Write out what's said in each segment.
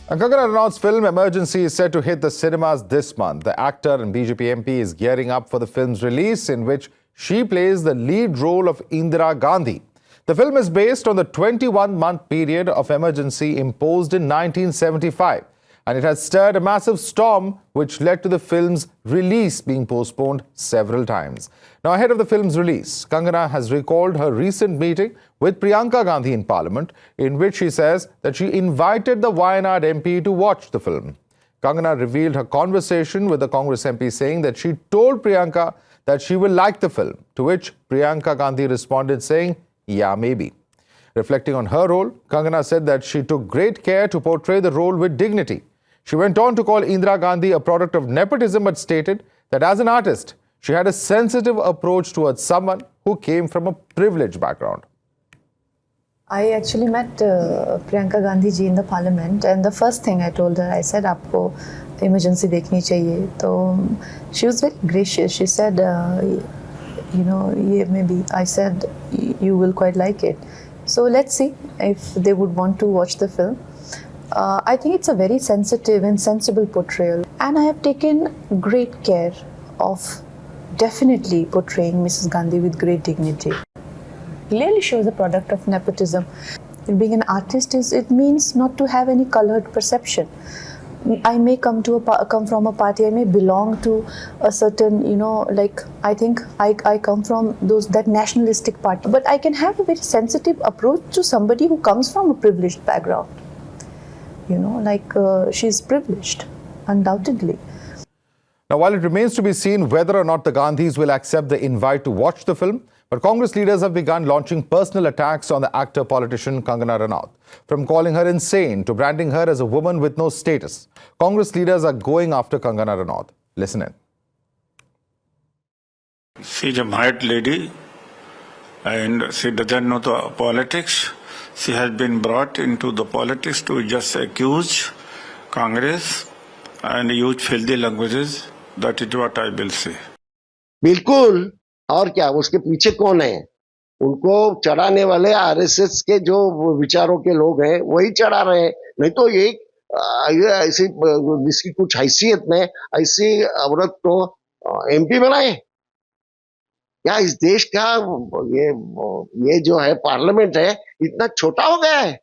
Kangana Ranaut's film Emergency is set to hit the cinemas this month. The actor and BJP MP is gearing up for the film's release, in which she plays the lead role of Indira Gandhi. The film is based on the 21-month period of emergency imposed in 1975, and it has stirred a massive storm which led to the film's release being postponed several times. Now, ahead of the film's release, Kangana has recalled her recent meeting with Priyanka Gandhi in Parliament, in which she says that she invited the Wayanad MP to watch the film. Kangana revealed her conversation with the Congress MP, saying that she told Priyanka that she will like the film, to which Priyanka Gandhi responded saying, "Yeah, maybe." Reflecting on her role, Kangana said that she took great care to portray the role with dignity. She went on to call Indira Gandhi a product of nepotism, but stated that as an artist, she had a sensitive approach towards someone who came from a privileged background. I actually met Priyanka Gandhi ji in the parliament, and the first thing I told her, I said, "Aapko emergency dekhni chahiye." So she was very gracious. She said, yeah, maybe. I said, "You will quite like it." So let's see if they would want to watch the film. I think it's a very sensitive and sensible portrayal, and I have taken great care of definitely portraying Mrs. Gandhi with great dignity. Clearly she was a product of nepotism. Being an artist it means not to have any colored perception. I may come from a party, I may belong to a certain, like I think I come from that nationalistic party, but I can have a very sensitive approach to somebody who comes from a privileged background. She's privileged, undoubtedly. Now, while it remains to be seen whether or not the Gandhis will accept the invite to watch the film, but Congress leaders have begun launching personal attacks on the actor-politician Kangana Ranaut. From calling her insane to branding her as a woman with no status, Congress leaders are going after Kangana Ranaut. Listen in. She's a married lady and she doesn't know the politics. She has been brought into the politics to just accuse Congress and use filthy languages. That is what I will say. बिल्कुल, और क्या उसके पीछे कौन है? उनको चढ़ाने वाले आरएसएस के जो विचारों के लोग हैं वही चढ़ा रहे हैं, नहीं तो ऐसी जिसकी कुछ हैसियत नहीं, ऐसी औरत को एमपी बनाए क्या? इस देश का ये जो है पार्लियामेंट है इतना छोटा हो गया है।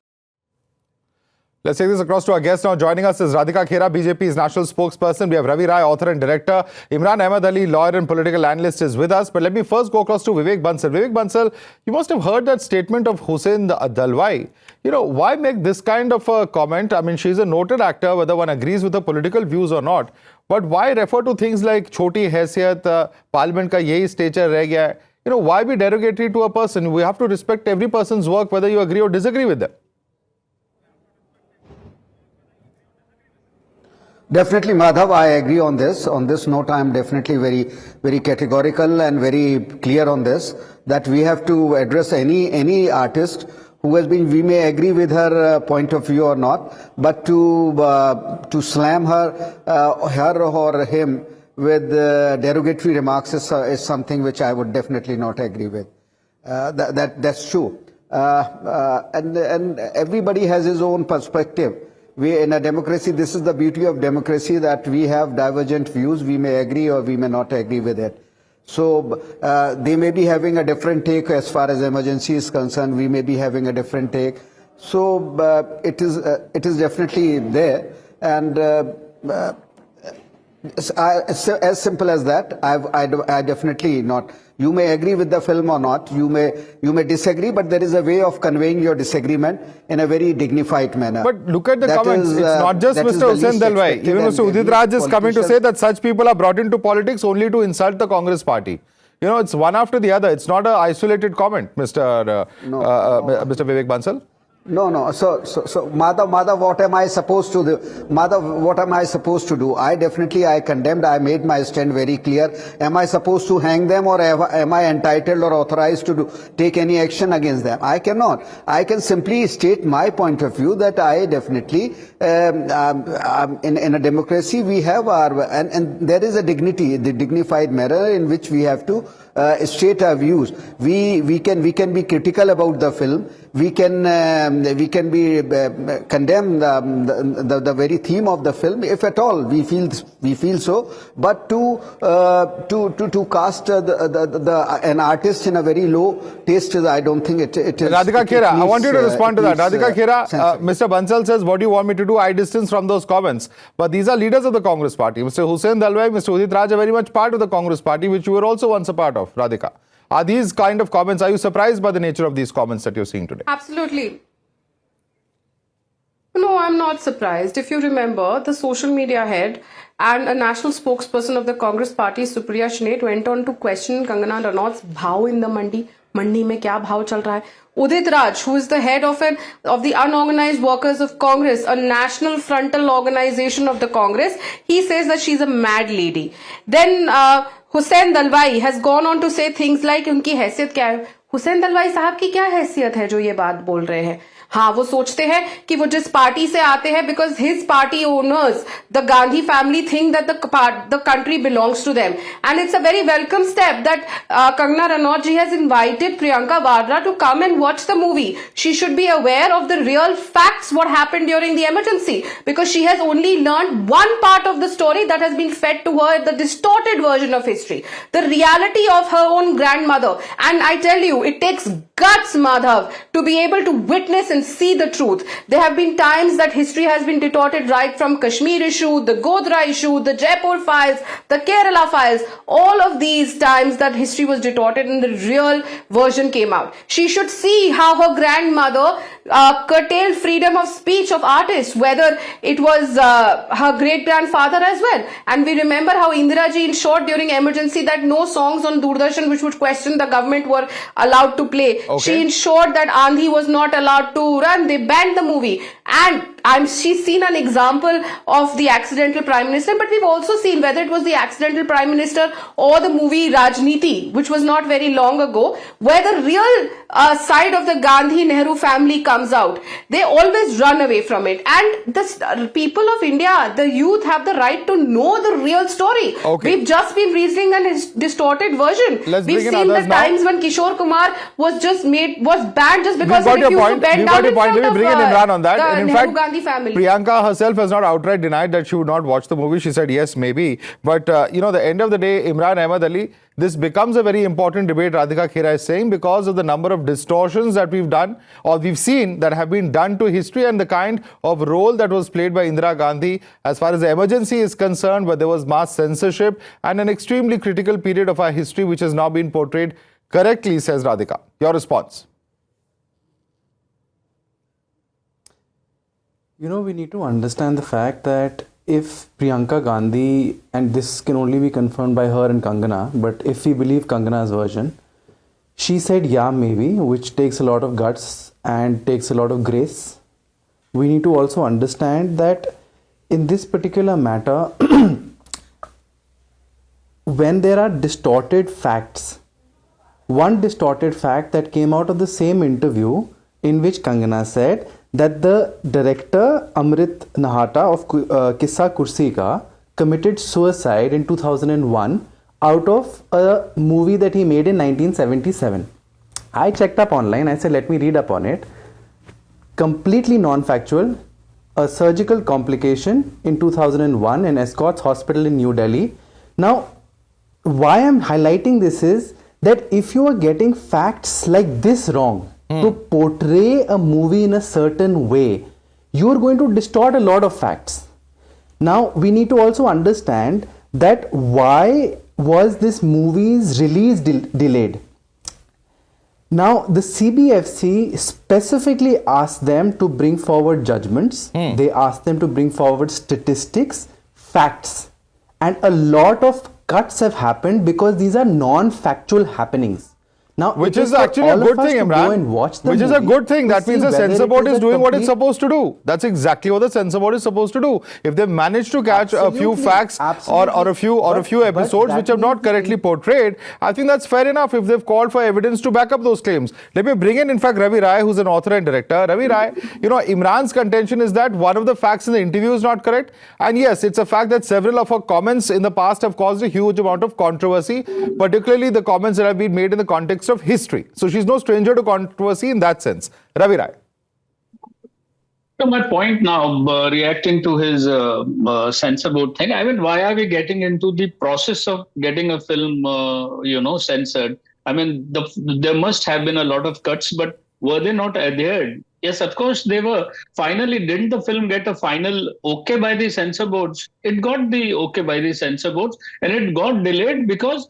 Let's take this across to our guest now. Joining us is Radhika Khera, BJP's national spokesperson. We have Ravi Rai, author and director. Imran Ahmed Ali, lawyer and political analyst, is with us. But let me first go across to Vivek Bansal. Vivek Bansal, you must have heard that statement of Hussein Dalwai. Why make this kind of a comment? I mean, she's a noted actor, whether one agrees with her political views or not. But why refer to things like choti haisiyat, parliament ka yehi stature reh gaya hai? Why be derogatory to a person? We have to respect every person's work, whether you agree or disagree with them. Definitely, Madhav, I agree on this. On this note, I am definitely very categorical and very clear on this, that we have to address any artist who has been, we may agree with her point of view or not, but to slam her or him with derogatory remarks is something which I would definitely not agree with. That's true. And everybody has his own perspective. In a democracy, this is the beauty of democracy, that we have divergent views. We may agree or we may not agree with it. So they may be having a different take as far as emergency is concerned. We may be having a different take. So it is definitely there, and as simple as that. I definitely not. You may agree with the film or not. You may disagree, but there is a way of conveying your disagreement in a very dignified manner. But look at the comments. It's not just Mr. Hussain Dalwai. Even Mr. Udit Raj is coming to say that such people are brought into politics only to insult the Congress party. It's one after the other. It's not an isolated comment, Mr. Vivek Bansal. No. So, Madhav, what am I supposed to do? Madhav, what am I supposed to do? I condemned. I made my stand very clear. Am I supposed to hang them, or am I entitled or authorized to take any action against them? I cannot. I can simply state my point of view, that I definitely, in a democracy, we have and there is a dignity, the dignified manner in which we have to state our views. We can be critical about the film. We can be condemn the very theme of the film, if at all we feel so. But to cast an artist in a very low taste, I don't think it is. Radhika Khera, I want you to respond to that. Radhika Radhika Khera, Mr. Bansal says, what do you want me to do? I distance from those comments. But these are leaders of the Congress party. Mr. Hussain Dalwai, Mr. Udit Raj are very much part of the Congress party, which you were also once a part of, Radhika. Are these kind of comments, are you surprised by the nature of these comments that you're seeing today? Absolutely. No, I'm not surprised. If you remember, the social media head and a national spokesperson of the Congress party, Supriya Shnet, went on to question Kangana Ranaut's bhav in the mandi. Mandi mein kya bhav chal raha hai? Udit Raj, who is the head of the Unorganized Workers of Congress, a national frontal organization of the Congress, he says that she's a mad lady. Then Hussain Dalwai has gone on to say things like उनकी हैसियत क्या है? हुसैन दलवाई साहब की क्या हैसियत है जो ये बात बोल रहे हैं? हाँ, वो सोचते हैं कि वो जिस पार्टी से आते हैं, because his party owners, the Gandhi family, think that the country belongs to them, and it's a very welcome step that Kangana Ranaut ji has invited Priyanka Vadra to come and watch the movie. She should be aware of the real facts, what happened during the emergency, because she has only learned one part of the story that has been fed to her, the distorted version of history, the reality of her own grandmother. And I tell you, it takes guts, Madhav, to be able to witness and see the truth. There have been times that history has been distorted, right from Kashmir issue, the Godhra issue, the Jaipur files, the Kerala files. All of these times that history was distorted and the real version came out. She should see how her grandmother curtailed freedom of speech of artists, whether it was her great-grandfather as well. And we remember how Indira Ji ensured during emergency that no songs on Doordarshan which would question the government were allowed to play. Okay. She ensured that Andhi was not allowed to run. They banned the movie. And she's seen an example of the accidental prime minister, but we've also seen whether it was the accidental prime minister or the movie Rajniti, which was not very long ago, where the real side of the Gandhi-Nehru family comes out. They always run away from it. And the people of India, the youth, have the right to know the real story. Okay. We've just been reading a distorted version. We've seen the times when Kishore Kumar was banned just because he refused to bend down in front Let me bring in Imran on that. the And in Nehru fact, Gandhi family. Priyanka herself has not outright denied that she would not watch the movie. She said yes, maybe. But, the end of the day, Imran Ahmed Ali, this becomes a very important debate, Radhika Khera is saying, because of the number of distortions that we've done or we've seen that have been done to history and the kind of role that was played by Indira Gandhi as far as the emergency is concerned, where there was mass censorship and an extremely critical period of our history which has now been portrayed correctly, says Radhika. Your response? We need to understand the fact that if Priyanka Gandhi, and this can only be confirmed by her and Kangana, but if we believe Kangana's version, she said yeah, maybe, which takes a lot of guts and takes a lot of grace. We need to also understand that in this particular matter, when there are distorted facts, one distorted fact that came out of the same interview in which Kangana said that the director Amrit Nahata of Kissa Kursi Ka committed suicide in 2001 out of a movie that he made in 1977. I checked up online. I said, let me read up on it. Completely non-factual. A surgical complication in 2001 in Escorts Hospital in New Delhi. Now, why I'm highlighting this is that if you are getting facts like this wrong, to portray a movie in a certain way, you are going to distort a lot of facts. Now, we need to also understand that why was this movie's release delayed? Now, the CBFC specifically asked them to bring forward judgments. They asked them to bring forward statistics, facts. And a lot of cuts have happened because these are non-factual happenings. Now, Which it is for actually a all of good us thing, to go Imran. and watch the Which is a movie good thing. to That means see the whether censor it board is a doing what it's complete- supposed to do. That's exactly what the censor board is supposed to do. If they've managed to catch a few Absolutely, facts or absolutely. a few But episodes that which have not means the correctly portrayed, I think that's fair enough if they've called for evidence to back up those claims. Let me bring in fact, Ravi Rai, who's an author and director. Ravi Rai, Imran's contention is that one of the facts in the interview is not correct. And yes, it's a fact that several of her comments in the past have caused a huge amount of controversy, particularly the comments that have been made in the context of history. So she's no stranger to controversy in that sense. Ravi Rai. So my point now, reacting to his censor board thing, I mean, why are we getting into the process of getting a film, censored? I mean, there must have been a lot of cuts, but were they not adhered? Yes, of course they were. Finally, didn't the film get a final okay by the censor boards? It got the okay by the censor boards, and it got delayed because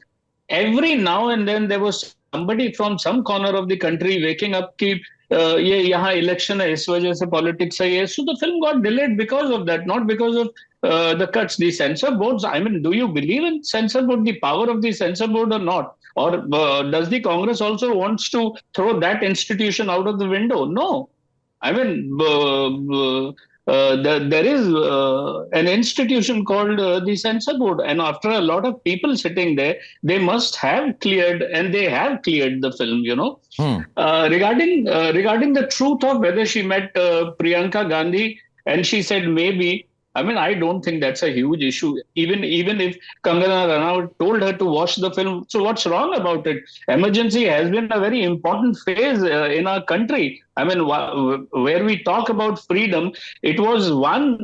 every now and then there was somebody from some corner of the country waking up कि ये यहाँ election है इस वजह से politics है ये, so the film got delayed because of that, not because of the cuts. The censor boards, I mean, do you believe in censor board, the power of the censor board or not? Or does the Congress also wants to throw that institution out of the window? No. I mean, there is an institution called the censor board, and after a lot of people sitting there, they must have cleared, and they have cleared the film. Regarding the truth of whether she met Priyanka Gandhi, and she said maybe. I mean, I don't think that's a huge issue. Even if Kangana Ranaut told her to watch the film, so what's wrong about it? Emergency has been a very important phase in our country. I mean, where we talk about freedom, it was one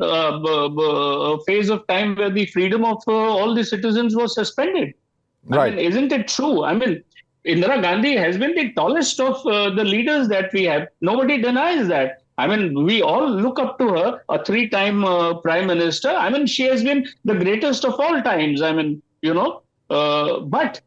phase of time where the freedom of all the citizens was suspended. Right. I mean, isn't it true? I mean, Indira Gandhi has been the tallest of the leaders that we have. Nobody denies that. I mean, we all look up to her, a three-time prime minister. I mean, she has been the greatest of all times. I mean, but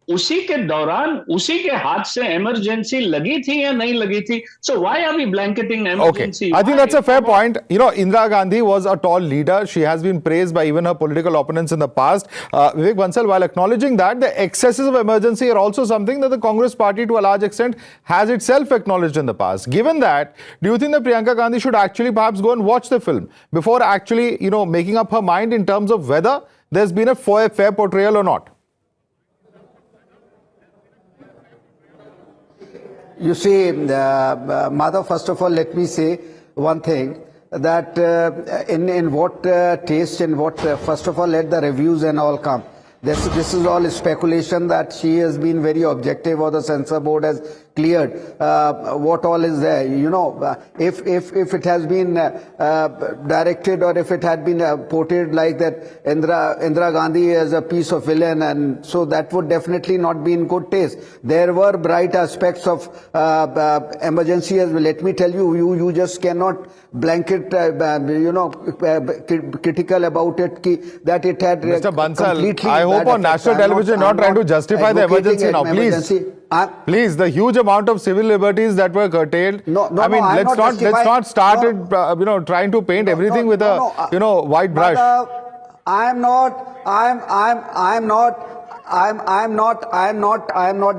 उसी के दौरान उसी के हाथ से emergency लगी थी या नहीं लगी थी? So why are we blanketing emergency? Okay, I think that's a fair point. Indira Gandhi was a tall leader. She has been praised by even her political opponents in the past. Vivek Bansal, while acknowledging that, the excesses of emergency are also something that the Congress party to a large extent has itself acknowledged in the past. Given that, do you think that Priyanka Gandhi should actually perhaps go and watch the film before actually, making up her mind in terms of whether there's been a fair portrayal or not? You see, Madhav, first of all, let me say one thing, that in what taste and what, first of all, let the reviews and all come. This is all speculation that she has been very objective, or the censor board has cleared what all is there. If it has been directed, or if it had been portrayed like that Indira Gandhi as a piece of villain, and so that would definitely not be in good taste. There were bright aspects of emergency as well. Let me tell you, you just cannot blanket, critical about it, that it had Mr. Bansal, completely. I hope on national television not trying to justify the emergency now. Please, the huge amount of civil liberties that were curtailed. Let's not start trying to paint everything with a white brush. I'm not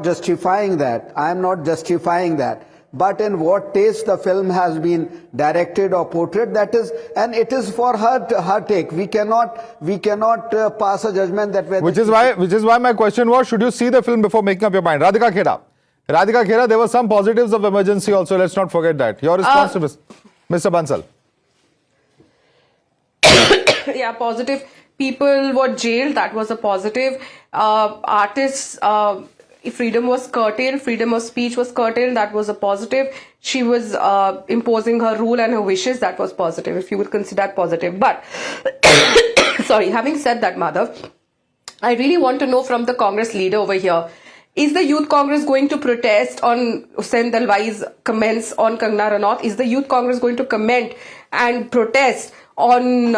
justifying that. I'm not justifying that. But in what taste the film has been directed or portrayed, that is, and it is for her take. We cannot pass a judgment that whether. Which is why my question was: should you see the film before making up your mind? Radhika Khera, there were some positives of emergency also. Let's not forget that. Your response to this, Mr. Bansal. Yeah, positive. People were jailed. That was a positive. Artists. Freedom was curtailed, freedom of speech was curtailed, that was a positive. She was imposing her rule and her wishes, that was positive, if you would consider that positive. But, sorry, having said that, Madhav, I really want to know from the Congress leader over here, is the Youth Congress going to protest on Hussain Dalwai's comments on Kangana Ranaut? Is the Youth Congress going to comment and protest on...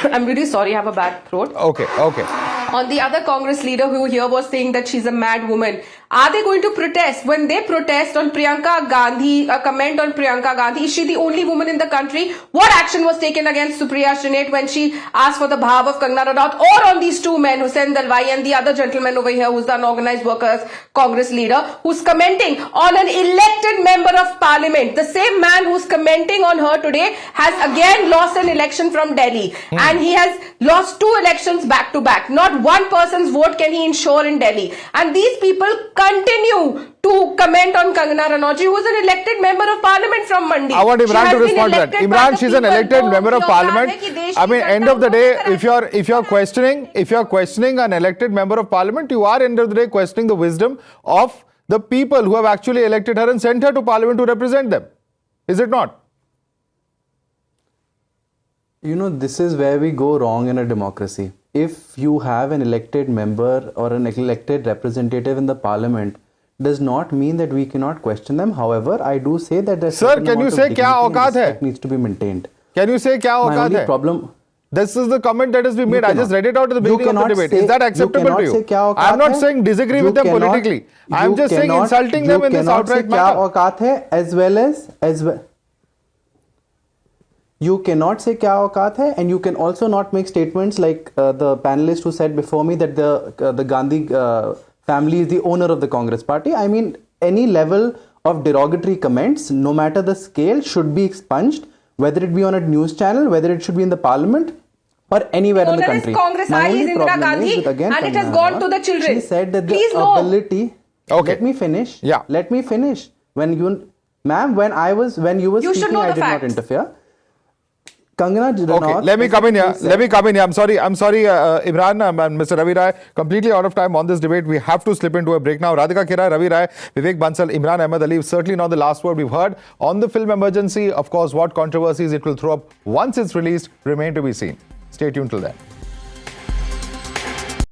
I'm really sorry, I have a bad throat. Okay. On the other Congress leader who here was saying that she's a mad woman. Are they going to protest? When they protest on Priyanka Gandhi, a comment on Priyanka Gandhi, is she the only woman in the country? What action was taken against Supriya Shrinet when she asked for the bhav of Kangana Ranaut, or on these two men, Hussain Dalwai and the other gentleman over here who's the unorganized workers Congress leader, who's commenting on an elected member of parliament? The same man who's commenting on her today has again lost an election from Delhi, and he has lost 2 elections back to back. Not one person's vote can he ensure in Delhi, and these people continue to comment on Kangana Ranaut, who is an elected member of parliament from Mandi. I want Imran to respond to that. Imran, she's an elected member of parliament. I mean, end of the day, if you're questioning an elected member of parliament, you are end of the day questioning the wisdom of the people who have actually elected her and sent her to parliament to represent them. Is it not? You know, this is where we go wrong in a democracy. If you have an elected member or an elected representative in the parliament, does not mean that we cannot question them. However, I do say that there's Sir, can you say kya auqat hai? needs to be maintained. Can you say kya My auqat only hai? problem. This is the comment that has been made. I just read it out at the You beginning of the cannot debate. Is that say- acceptable you to you? cannot say kya I'm not auqat hai. saying disagree with them politically. I'm just saying insulting them in this outright kya manner. auqat hai, as well. You cannot say kya auqat hai, and you can also not make statements like the panelist who said before me that the Gandhi family is the owner of the Congress party. I mean, any level of derogatory comments, no matter the scale, should be expunged, whether it be on a news channel, whether it should be in the parliament, or anywhere in the Owner is country. Congress, My I only is Indira problem Gandhi, is with, again, and it has Kangana gone to Ranaut. the children. She said that the Please no. ability. Okay. Let me finish. Yeah. Let me finish. When you, ma'am, when you were You should speaking, know I the did not facts. interfere. Kangana Ranaut. Okay, let me come in here. Let me come in here. I'm sorry, Imran and Mr. Ravi Rai. Completely out of time on this debate. We have to slip into a break now. Radhika Kirai, Ravi Rai, Vivek Bansal, Imran Ahmed Ali. Certainly not the last word we've heard on the film Emergency. Of course, what controversies it will throw up once it's released remain to be seen. Stay tuned till then.